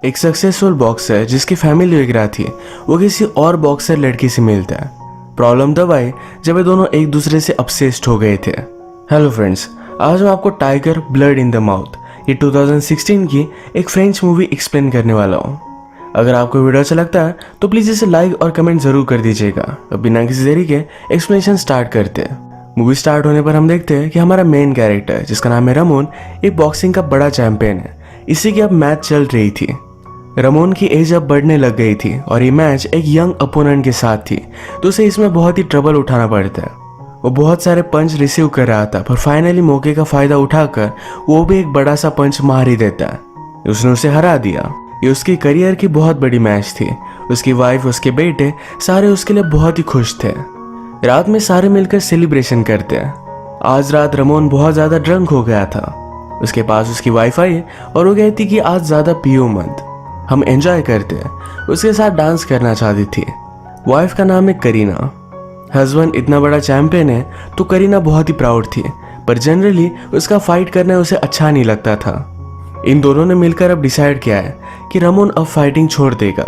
एक successful boxer जिसकी family वगैरह थी वो किसी और बॉक्सर लड़की से मिलता है। प्रॉब्लम तब आई जब ये दोनों एक दूसरे से obsessed हो गए थे। हेलो फ्रेंड्स, आज मैं आपको tiger blood in the mouth ये 2016 की एक फ्रेंच मूवी एक्सप्लेन करने वाला हूँ। अगर आपको वीडियो अच्छा लगता है तो प्लीज़ इसे लाइक और कमेंट जरूर कर दीजिएगा। अब बिना किसी देरी के एक्सप्लेनेशन स्टार्ट करते हैं। मूवी स्टार्ट होने पर हम देखते हैं कि हमारा मेन कैरेक्टर जिसका नाम है रमोन एक बॉक्सिंग का बड़ा चैंपियन है। इसी की अब मैच चल रही थी। रमोन की एज अब बढ़ने लग गई थी और ये मैच एक यंग अपोनेंट के साथ थी, तो उसे इसमें बहुत ही ट्रबल उठाना पड़ता है। वो बहुत सारे पंच रिसीव कर रहा था पर फाइनली मौके का फायदा उठाकर वो भी एक बड़ा सा पंच मार ही देता है। उसने उसे हरा दिया। ये उसकी करियर की बहुत बड़ी मैच थी। उसकी वाइफ, उसके बेटे सारे उसके लिए बहुत ही खुश थे। रात में सारे मिलकर सेलिब्रेशन करते हैं। आज रात रमोन बहुत ज्यादा ड्रंक हो गया था। उसके पास उसकी वाइफ आई और वो कहती कि आज ज्यादा पियो मत, हम एंजॉय करते हैं। उसके साथ डांस करना चाहती थी। वाइफ का नाम है करीना। हस्बैंड इतना बड़ा चैंपियन है तो करीना बहुत ही प्राउड थी, पर जनरली उसका फाइट करना उसे अच्छा नहीं लगता था। इन दोनों ने मिलकर अब डिसाइड किया है कि रमोन अब फाइटिंग छोड़ देगा।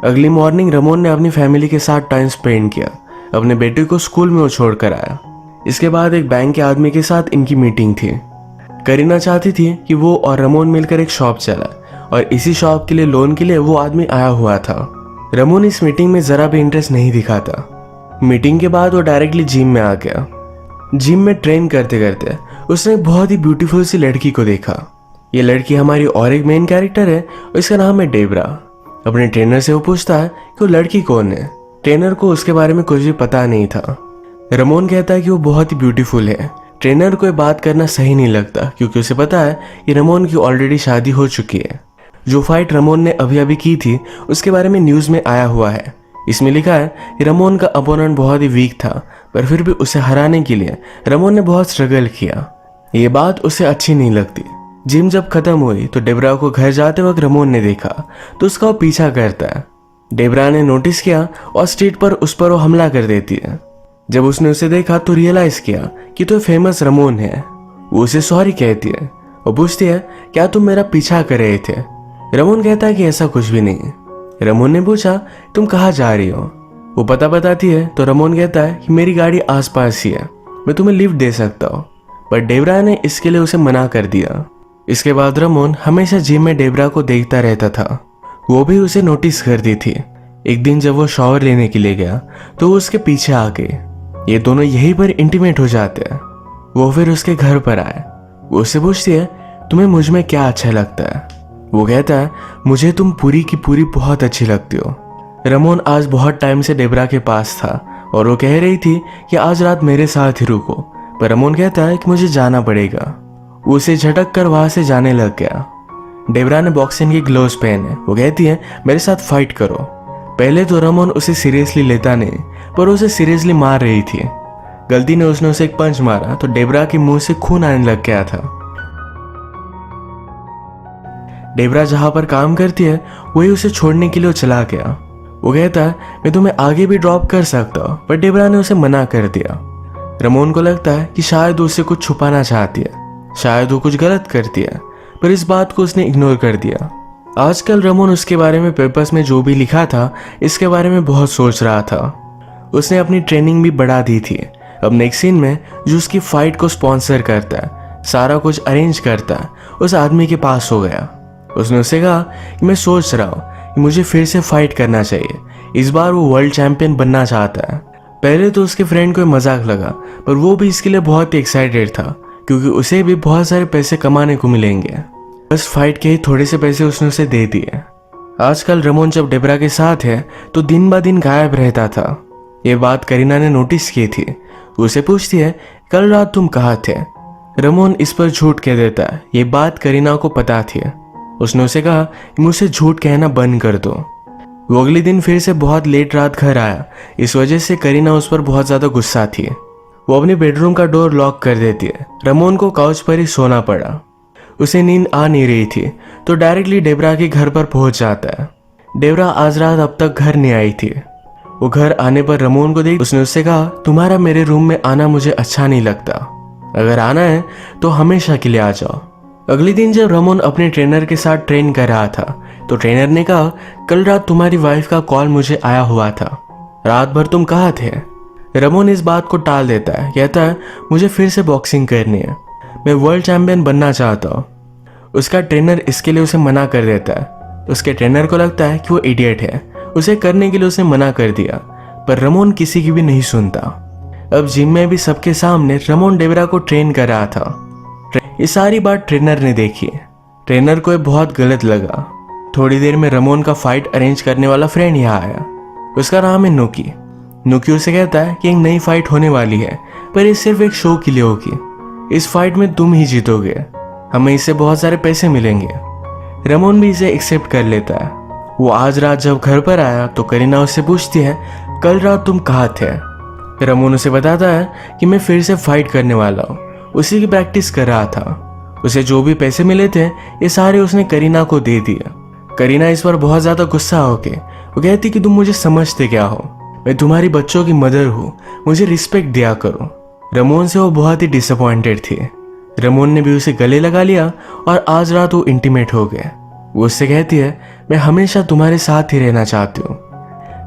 अगली मॉर्निंग रमोन ने अपनी फैमिली के साथ टाइम स्पेंड किया। अपने बेटे को स्कूल में वो छोड़ कर आया। इसके बाद एक बैंक के आदमी के साथ इनकी मीटिंग थी। करीना चाहती थी कि वो और रमोन मिलकर एक शॉप चला और इसी शॉप के लिए लोन के लिए वो आदमी आया हुआ था। रमोन इस मीटिंग में जरा भी इंटरेस्ट नहीं दिखाता। मीटिंग के बाद वो डायरेक्टली जिम में आ गया। जिम में ट्रेन करते करते उसने एक बहुत ही ब्यूटीफुल सी लड़की को देखा। ये लड़की हमारी और एक मेन कैरेक्टर है, इसका नाम है डेबरा। अपने ट्रेनर से वो पूछता है कि वो लड़की कौन है। ट्रेनर को उसके बारे में कुछ भी पता नहीं था। रमोन कहता है कि वो बहुत ही ब्यूटीफुल है। ट्रेनर को ये बात करना सही नहीं लगता क्योंकि उसे पता है कि रमोन की ऑलरेडी शादी हो चुकी है। जो फाइट रमोन ने अभी अभी की थी उसके बारे में न्यूज में आया हुआ है। इसमें लिखा है कि रमोन का अपोनेंट बहुत ही वीक था, पर फिर भी उसे हराने के लिए रमोन ने बहुत स्ट्रगल किया। ये बात उसे अच्छी नहीं लगती। जिम जब खत्म हुई तो डेबरा को घर जाते वक्त रमोन ने देखा तो उसका वो पीछा करता है। डेबरा ने नोटिस किया और स्ट्रीट पर उस पर वो हमला कर देती है। जब उसने उसे देखा तो रियलाइज किया कि तो फेमस रमोन है। वो उसे सॉरी कहती है और पूछती है क्या तुम मेरा पीछा कर रहे थे। रमोन कहता है कि ऐसा कुछ भी नहीं। रमोन ने पूछा तुम कहाँ जा रही हो। वो पता बताती है तो रमोन कहता है कि मेरी गाड़ी आसपास ही है, मैं तुम्हें लिफ्ट दे सकता हूँ, पर डेबरा ने इसके लिए उसे मना कर दिया। इसके बाद रमोन हमेशा जिम में डेबरा को देखता रहता था। वो भी उसे नोटिस करती थी। एक दिन जब वो शॉवर लेने के लिए गया तो वो उसके पीछे आ गई। ये दोनों यहीं पर इंटीमेट हो जाते हैं। वो फिर उसके घर पर आए। वो उससे पूछती है तुम्हें मुझ में क्या अच्छा लगता है। वो कहता है मुझे तुम पूरी की पूरी बहुत अच्छी लगती हो। रमोन आज बहुत टाइम से डेबरा के पास था और वो कह रही थी कि आज रात मेरे साथ ही रुको, पर रमोन कहता है कि मुझे जाना पड़ेगा। वो उसे झटक कर वहां से जाने लग गया। डेबरा ने बॉक्सिंग के ग्लोव्स पहने। वो कहती है मेरे साथ फाइट करो। पहले तो रमोन उसे सीरियसली लेता नहीं, पर उसे सीरियसली मार रही थी। गलती ने उसने उसे एक पंच मारा तो डेबरा के मुंह से खून आने लग गया था। डेबरा जहां पर काम करती है वही उसे छोड़ने के लिए चला गया। वो कहता है मैं तुम्हें आगे भी ड्रॉप कर सकता हूँ, पर डेबरा ने उसे मना कर दिया। रमोन को लगता है कि शायद उससे कुछ छुपाना चाहती है, शायद वो कुछ गलत करती है, पर इस बात को उसने इग्नोर कर दिया। आजकल रमोन उसके बारे में पेपर्स में जो भी लिखा था इसके बारे में बहुत सोच रहा था। उसने अपनी ट्रेनिंग भी बढ़ा दी थी। अब नेक्स्ट सीन में जो उसकी फाइट को स्पॉन्सर करता है, सारा कुछ अरेंज करता है, उस आदमी के पास हो गया। उसने उसे कहा कि मैं सोच रहा हूँ कि मुझे फिर से फाइट करना चाहिए। इस बार वो वर्ल्ड चैंपियन बनना चाहता है। पहले तो उसके फ्रेंड को मजाक लगा, पर वो भी इसके लिए बहुत ही एक्साइटेड था क्योंकि उसे भी बहुत सारे पैसे कमाने को मिलेंगे। बस फाइट के ही थोड़े से पैसे उसने उसे दे दिए। आजकल रमोन जब डेबरा के साथ है तो दिन ब दिन गायब रहता था। ये बात करीना ने नोटिस की थी। उसे पूछती है कल रात तुम कहाँ थे। रमोन इस पर झूठ कह देता है। ये बात करीना को पता थी। उसने उसे कहा कि मुझसे झूठ कहना बंद कर दो। वो अगले दिन फिर से बहुत लेट रात घर आया। इस वजह से करीना उस पर बहुत ज्यादा गुस्सा थी। वो अपने बेडरूम का डोर लॉक कर देती है। रमोन को काउच पर ही सोना पड़ा। उसे नींद आ नहीं रही थी तो डायरेक्टली डेबरा के घर पर पहुंच जाता है। डेबरा आज रात अब तक घर नहीं आई थी। वो घर आने पर रमोन को देख उसने उससे कहा तुम्हारा मेरे रूम में आना मुझे अच्छा नहीं लगता, अगर आना है तो हमेशा के लिए आ जाओ। अगले दिन जब रमोन अपने ट्रेनर के साथ ट्रेन कर रहा था तो ट्रेनर ने कहा, कल रात तुम्हारी वाइफ का कॉल मुझे आया हुआ था, रात भर तुम कहाँ थे? रमोन इस बात को टाल देता है, कहता है मुझे फिर से बॉक्सिंग करनी है, मैं वर्ल्ड चैंपियन बनना चाहता हूँ। उसका ट्रेनर इसके लिए उसे मना कर देता है। उसके ट्रेनर को लगता है कि वो इडियट है, उसे करने के लिए उसने मना कर दिया, पर रमोन किसी की भी नहीं सुनता। अब जिम में भी सबके सामने रमोन डेबरा को ट्रेन कर रहा था। ये सारी बात ट्रेनर ने देखी। ट्रेनर को ये बहुत गलत लगा। थोड़ी देर में रमोन का फाइट अरेंज करने वाला फ्रेंड यहाँ आया। उसका नाम है नुकी। नुकी उसे कहता है कि एक नई फाइट होने वाली है, पर ये सिर्फ एक शो के लिए होगी। इस फाइट में तुम ही जीतोगे, हमें इससे बहुत सारे पैसे मिलेंगे। रमोन भी इसे एक्सेप्ट कर लेता है। वो आज रात जब घर पर आया तो करीना उससे पूछती है, कल रात तुम कहाँ थे? रमोन उसे बताता है कि मैं फिर से फाइट करने वाला हूँ, उसी की प्रैक्टिस कर रहा था। उसे जो भी पैसे मिले थे ये सारे उसने करीना को दे दिया। करीना इस पर बहुत ज्यादा गुस्सा होके वो कहती कि तुम मुझे समझते क्या हो, मैं तुम्हारी बच्चों की मदर हूँ, मुझे रिस्पेक्ट दिया करो। रमोन से वो बहुत ही डिसअपॉइंटेड थी। रमोन ने भी उसे गले लगा लिया और आज रात वो इंटीमेट हो गए। वो उससे कहती है, मैं हमेशा तुम्हारे साथ ही रहना चाहती हूँ।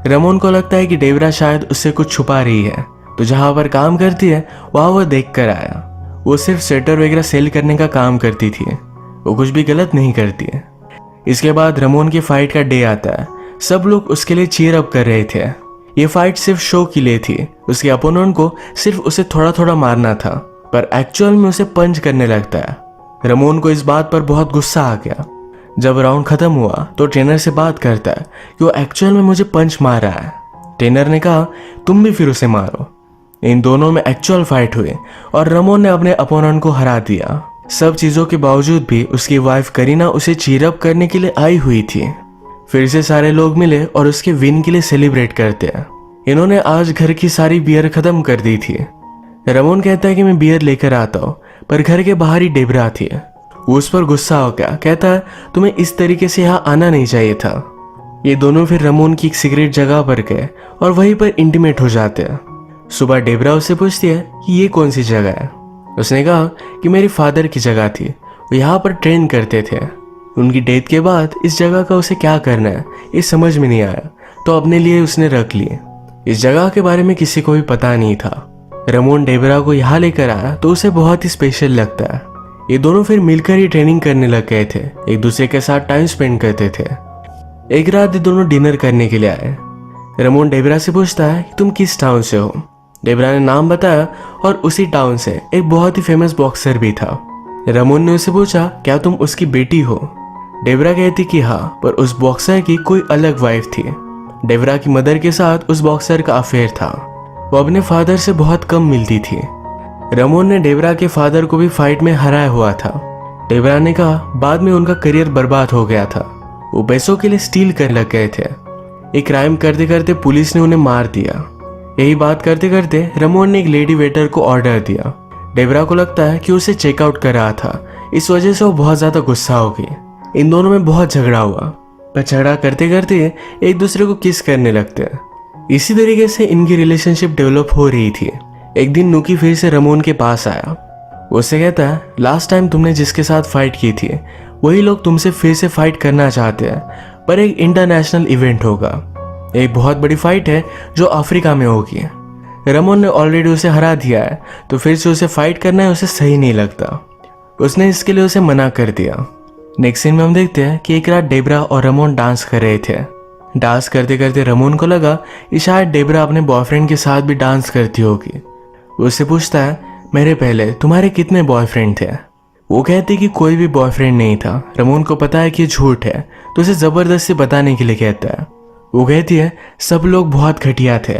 रमोन को लगता है कि डेबरा शायद उससे कुछ छुपा रही है, तो जहाँ पर काम करती है वहाँ वो देख कर आया। वो सिर्फ स्वेटर वगैरह सेल करने का काम करती थी, वो कुछ भी गलत नहीं करती है। इसके बाद रमोन की फाइट का डे आता है। सब लोग उसके लिए चीयर अप कर रहे थे। ये फाइट सिर्फ शो के लिए थी। उसके अपोनेंट को सिर्फ उसे थोड़ा थोड़ा मारना था, पर एक्चुअल में उसे पंच करने लगता है। रमोन को इस बात पर बहुत गुस्सा आ गया। जब राउंड खत्म हुआ तो ट्रेनर से बात करता है कि वो एक्चुअल में मुझे पंच मार रहा है। ट्रेनर ने कहा, तुम भी फिर उसे मारो। इन दोनों में एक्चुअल फाइट हुई और रमोन ने अपने अपोनेंट को हरा दिया। सब चीजों के बावजूद भी उसकी वाइफ करीना उसे चीयर अप करने के लिए आई हुई थी। फिर से सारे लोग मिले और उसके विन के लिए सेलिब्रेट करते हैं। इन्होंने आज घर की सारी बियर खत्म कर दी थी। रमोन कहता है कि मैं बियर लेकर आता हूँ, पर घर के बाहर ही डेबरा थी। वो उस पर गुस्सा हो गया, कहता है तुम्हें इस तरीके से यहाँ आना नहीं चाहिए था। ये दोनों फिर रमोन की एक सीक्रेट जगह पर गए और वहीं पर इंटीमेट हो जाते हैं। सुबह डेबरा उससे पूछती है कि ये कौन सी जगह है। उसने कहा कि मेरे फादर की जगह थी, वो यहाँ पर ट्रेन करते थे। उनकी डेथ के बाद इस जगह का उसे क्या करना है ये समझ में नहीं आया, तो अपने लिए उसने रख ली। इस जगह के बारे में किसी को भी पता नहीं था। रमोन डेबरा को यहाँ लेकर आया तो उसे बहुत ही स्पेशल लगता है। ये दोनों फिर मिलकर ही ट्रेनिंग करने लग गए थे, एक दूसरे के साथ टाइम स्पेंड करते थे। एक रात ये दोनों डिनर करने के लिए आए। रमोन डेबरा से पूछता है कि तुम किस टाउन से हो। डेबरा ने नाम बताया और उसी टाउन से एक बहुत ही फेमस बॉक्सर भी था। रमोन ने उसे पूछा, क्या तुम उसकी बेटी हो? डेबरा कहती कि हाँ, पर उस बॉक्सर की कोई अलग वाइफ थी। डेबरा की मदर के साथ उस बॉक्सर का अफेयर था। वो अपने फादर से बहुत कम मिलती थी। रमोन ने डेबरा के फादर को भी फाइट में हराया हुआ था। डेबरा ने कहा बाद में उनका करियर बर्बाद हो गया था, वो पैसों के लिए स्टील करने लग गए थे। एक क्राइम करते करते पुलिस ने उन्हें मार दिया। यही बात करते करते रमोन ने एक लेडी वेटर को ऑर्डर दिया। डेबरा को लगता है कि उसे चेकआउट कर रहा था, इस वजह से वो बहुत ज्यादा गुस्सा हो गई। इन दोनों में बहुत झगड़ा हुआ, पर झगड़ा करते करते एक दूसरे को किस करने लगते हैं। इसी तरीके से इनकी रिलेशनशिप डेवलप हो रही थी। एक दिन नुकी फिर से रमोन के पास आया। उससे कहता है, लास्ट टाइम तुमने जिसके साथ फाइट की थी वही लोग तुमसे फिर से फाइट करना चाहते हैं, पर एक इंटरनेशनल इवेंट होगा। एक बहुत बड़ी फाइट है जो अफ्रीका में होगी। रमोन ने ऑलरेडी उसे हरा दिया है, तो फिर से उसे फाइट करना है उसे सही नहीं लगता। उसने इसके लिए उसे मना कर दिया। नेक्स्ट सीन में हम देखते हैं कि एक रात डेबरा और रमोन डांस कर रहे थे। डांस करते करते रमोन को लगा कि शायद डेबरा अपने बॉयफ्रेंड के साथ भी डांस करती होगी। वो उससे पूछता है, मेरे पहले तुम्हारे कितने बॉयफ्रेंड थे? वो कहती कि कोई भी बॉयफ्रेंड नहीं था। रमोन को पता है कि ये झूठ है, तो उसे जबरदस्ती बताने के लिए कहता है। वो कहती है, सब लोग बहुत घटिया थे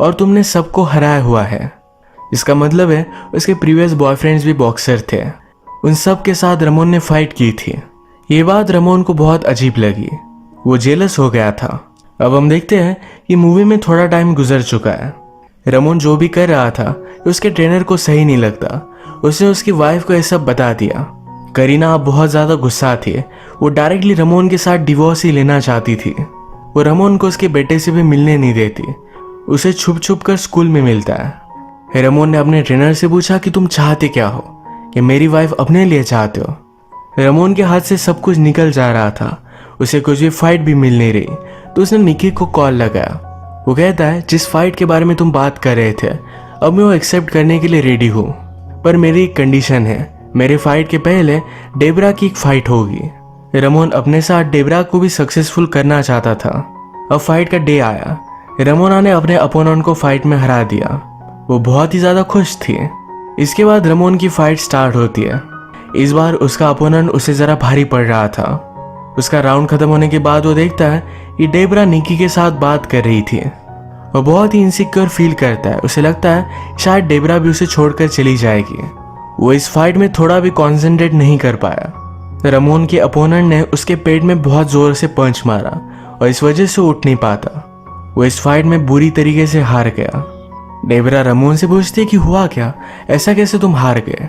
और तुमने सबको हराया हुआ है। इसका मतलब है उसके प्रीवियस बॉयफ्रेंड्स भी बॉक्सर थे। उन सब के साथ रमोन ने फाइट की थी। ये बात रमोन को बहुत अजीब लगी। वो जेलस हो गया था। अब हम देखते हैं कि मूवी में थोड़ा टाइम गुजर चुका है। रमोन जो भी कर रहा था उसके ट्रेनर को सही नहीं लगता। उसने उसकी वाइफ को यह सब बता दिया। करीना अब बहुत ज्यादा गुस्सा थी। वो डायरेक्टली रमोन के साथ डिवोर्स ही लेना चाहती थी। वो रमोन को उसके बेटे से भी मिलने नहीं देती, उसे छुप छुप कर स्कूल में मिलता है। रमोन ने अपने ट्रेनर से पूछा कि तुम चाहते क्या हो, कि मेरी वाइफ अपने लिए चाहते हो? रमोन के हाथ से सब कुछ निकल जा रहा था। उसे कुछ भी फाइट भी मिल नहीं रही, तो उसने निकी को कॉल लगाया। वो कहता है जिस फाइट के बारे में तुम बात कर रहे थे, अब मैं वो एक्सेप्ट करने के लिए रेडी हूँ, पर मेरी एक कंडीशन है। मेरे फाइट के पहले डेबरा की एक फाइट होगी। रमोन अपने साथ डेबरा को भी सक्सेसफुल करना चाहता था। अब फाइट का डे आया। रमोना ने अपने अपोनेंट को फाइट में हरा दिया। वो बहुत ही ज्यादा खुश थी। इसके बाद रमोन की फाइट स्टार्ट होती है। इस बार उसका अपोनेंट उसे जरा भारी पड़ रहा था। उसका राउंड खत्म होने के बाद वो देखता है कि डेबरा निकी के साथ बात कर रही थी। वो बहुत ही इनसिक्योर फील करता है। उसे लगता है शायद डेबरा भी उसे छोड़कर चली जाएगी। वो इस फाइट में थोड़ा भी कॉन्सेंट्रेट नहीं कर पाया। रमोन के अपोनेंट ने उसके पेट में बहुत जोर से पंच मारा और इस वजह से उठ नहीं पाता। वो इस फाइट में बुरी तरीके से हार गया। डेबरा रमोन से पूछती है कि हुआ क्या, ऐसा कैसे तुम हार गए।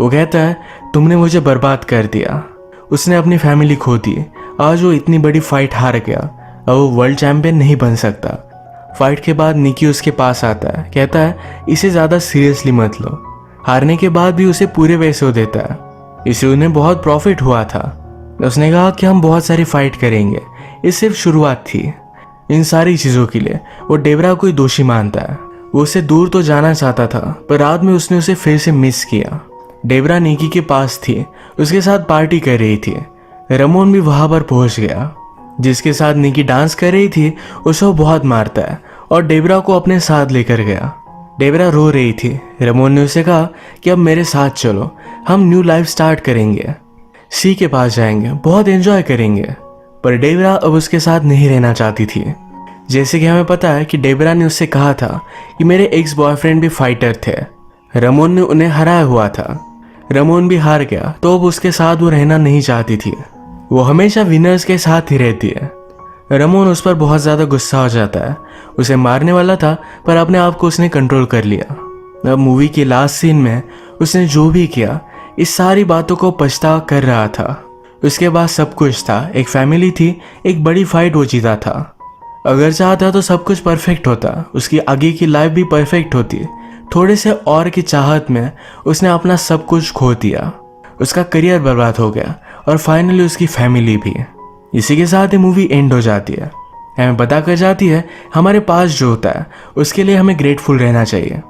वो कहता है तुमने मुझे बर्बाद कर दिया। उसने अपनी फैमिली खो दी। आज वो इतनी बड़ी फाइट हार गया। अब वो वर्ल्ड चैंपियन नहीं बन सकता। फाइट के बाद निकी उसके पास आता है, कहता है इसे ज्यादा सीरियसली मत लो। हारने के बाद भी उसे पूरे पैसे देता है। इससे उन्हें बहुत प्रॉफिट हुआ था। उसने कहा कि हम बहुत सारी फाइट करेंगे, ये सिर्फ शुरुआत थी। इन सारी चीजों के लिए वो डेबरा को ही दोषी मानता है। वो उसे दूर तो जाना चाहता था, पर रात में उसने उसे फिर से मिस किया। डेबरा निकी के पास थी, उसके साथ पार्टी कर रही थी। रमोन भी वहां पर पहुंच गया। जिसके साथ निकी डांस कर रही थी उसे वो बहुत मारता है और डेबरा को अपने साथ लेकर गया। डेबरा रो रही थी। रमोन ने उसे कहा कि अब मेरे साथ चलो, हम न्यू लाइफ स्टार्ट करेंगे, सी के पास जाएंगे, बहुत एंजॉय करेंगे। पर डेबरा अब उसके साथ नहीं रहना चाहती थी। जैसे कि हमें पता है कि डेबरा ने उससे कहा था कि मेरे एक्स बॉयफ्रेंड भी फाइटर थे। रमोन ने उन्हें हराया हुआ था। रमोन भी हार गया, तो अब उसके साथ वो रहना नहीं चाहती थी। वो हमेशा विनर्स के साथ ही रहती है। रमोन उस पर बहुत ज्यादा गुस्सा हो जाता है। उसे मारने वाला था, पर अपने आप को उसने कंट्रोल कर लिया। अब मूवी के लास्ट सीन में उसने जो भी किया, इस सारी बातों को पछतावा कर रहा था। उसके बाद सब कुछ था, एक फैमिली थी, एक बड़ी फाइट वो जीता था। अगर चाहता तो सब कुछ परफेक्ट होता, उसकी आगे की लाइफ भी परफेक्ट होती। थोड़े से और की चाहत में उसने अपना सब कुछ खो दिया। उसका करियर बर्बाद हो गया और फाइनली उसकी फैमिली भी। इसी के साथ ये मूवी एंड हो जाती है। हमें पता कर जाती है हमारे पास जो होता है उसके लिए हमें ग्रेटफुल रहना चाहिए।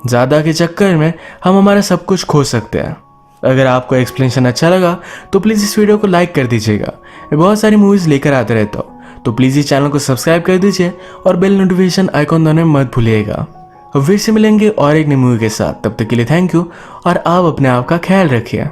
ज़्यादा के चक्कर में हम हमारा सब कुछ खो सकते हैं। अगर आपको एक्सप्लेनेशन अच्छा लगा तो प्लीज़ इस वीडियो को लाइक कर दीजिएगा। मैं बहुत सारी मूवीज़ लेकर आते रहता हूँ, तो प्लीज़ इस चैनल को सब्सक्राइब कर दीजिए और बेल नोटिफिकेशन आइकॉन दबाना मत भूलिएगा। फिर से मिलेंगे और एक नई मूवी के साथ। तब तक के लिए थैंक यू और आप अपने आप का ख्याल रखिए।